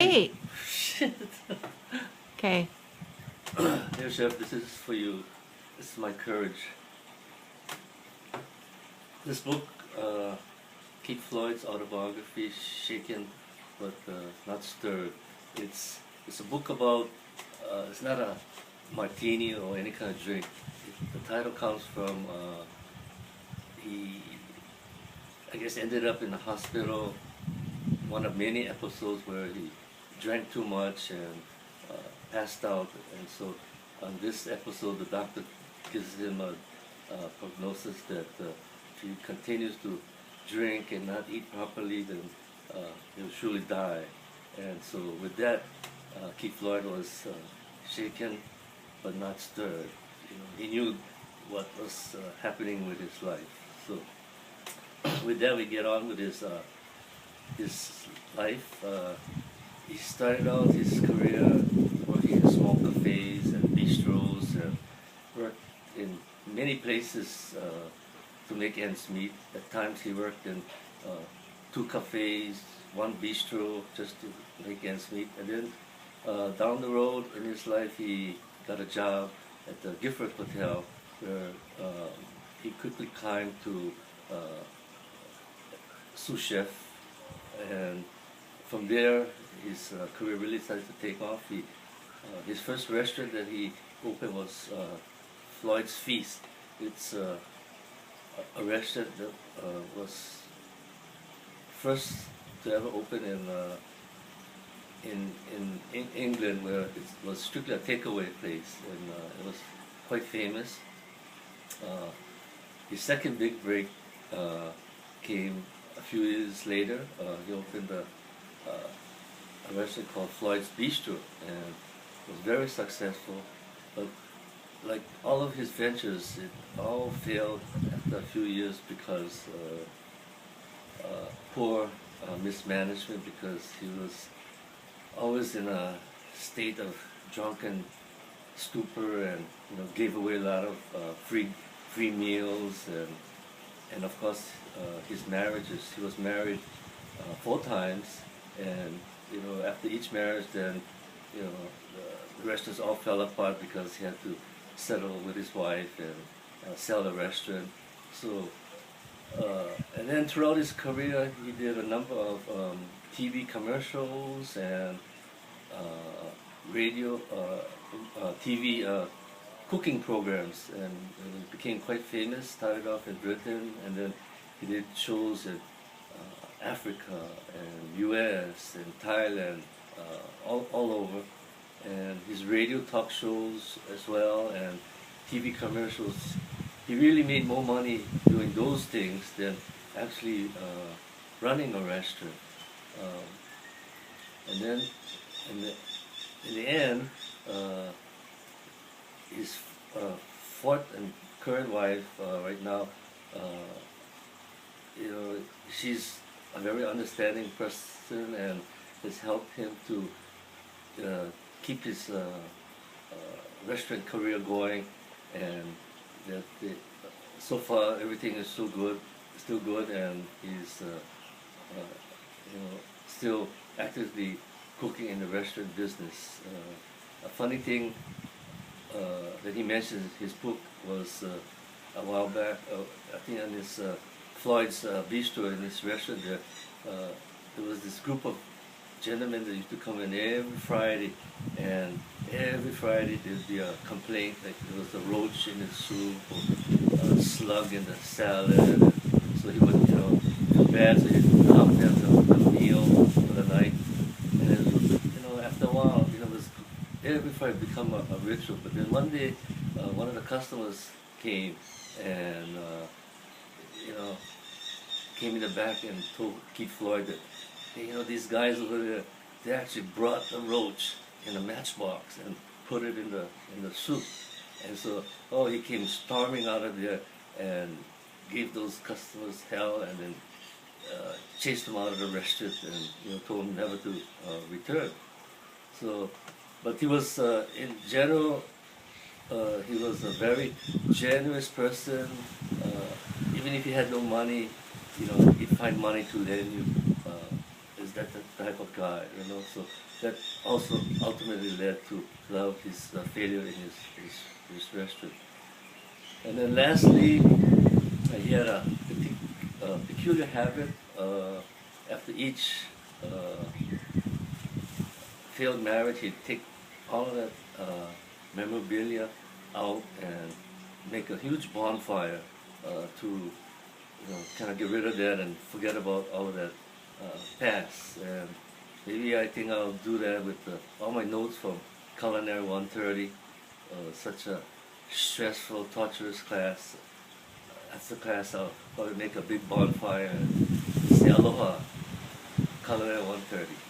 Wait. Shit. Okay. Here, Chef, this is for you. This is my courage. This book, Keith Floyd's autobiography, Shaken but Not Stirred. It's a book about, it's not a martini or any kind of drink. The title comes from, he, I guess, ended up in the hospital, one of many episodes where he drank too much and passed out. And so on this episode, the doctor gives him a prognosis that if he continues to drink and not eat properly, then he'll surely die. And so with that, Keith Floyd was shaken but not stirred. You know, he knew what was happening with his life. So with that, we get on with his life. He started out his career working in small cafes and bistros and worked in many places to make ends meet. At times he worked in 2 cafes, 1 bistro just to make ends meet. And then down the road in his life he got a job at the Gifford Hotel where he quickly climbed to sous chef, and from there his career really started to take off. His first restaurant that he opened was Floyd's Feast. It's a restaurant that was first to ever open in England, where it was strictly a takeaway place, and it was quite famous. His second big break came a few years later. He opened a restaurant called Floyd's Bistro, and it was very successful. But like all of his ventures, it all failed after a few years because poor mismanagement, because he was always in a state of drunken stupor, and gave away a lot of free meals, and of course his marriages. He was married 4 times, and after each marriage, then the restaurants all fell apart because he had to settle with his wife and sell the restaurant. So and then throughout his career he did a number of TV commercials and radio TV cooking programs, and became quite famous. Started off in Britain, and then he did shows in Africa and US and Thailand, all over, and his radio talk shows as well, and TV commercials. He really made more money doing those things than actually running a restaurant. And then in the end, his 4th and current wife right now, she's a very understanding person and has helped him to keep his restaurant career going, and that so far everything is still good, and he's still actively cooking in the restaurant business. A funny thing that he mentioned in his book was a while back, I think on his Floyd's Bistro, in this restaurant there was this group of gentlemen that used to come in every Friday, and every Friday there'd be a complaint, like there was a roach in his soup or a slug in the salad, and so he would feel bad, so he'd come there to a meal for the night. And then, after a while, it was every Friday become a ritual. But then one day, one of the customers came and came in the back and told Keith Floyd that, hey, these guys over there, they actually brought a roach in a matchbox and put it in the soup. And so, he came storming out of there and gave those customers hell, and then chased them out of the restaurant, and told them never to return. So, but he was in general, he was a very generous person. Even if he had no money, he'd find money to lend you. Is that the type of guy, So that also ultimately led to a lot of his failure in his restaurant. And then lastly, he had a peculiar habit after each failed marriage, he'd take all of that memorabilia out and make a huge bonfire to kind of get rid of that and forget about all of that past. And maybe I think I'll do that with all my notes from Culinary 130, such a stressful, torturous class. That's the class I'll probably make a big bonfire and say aloha, Culinary 130.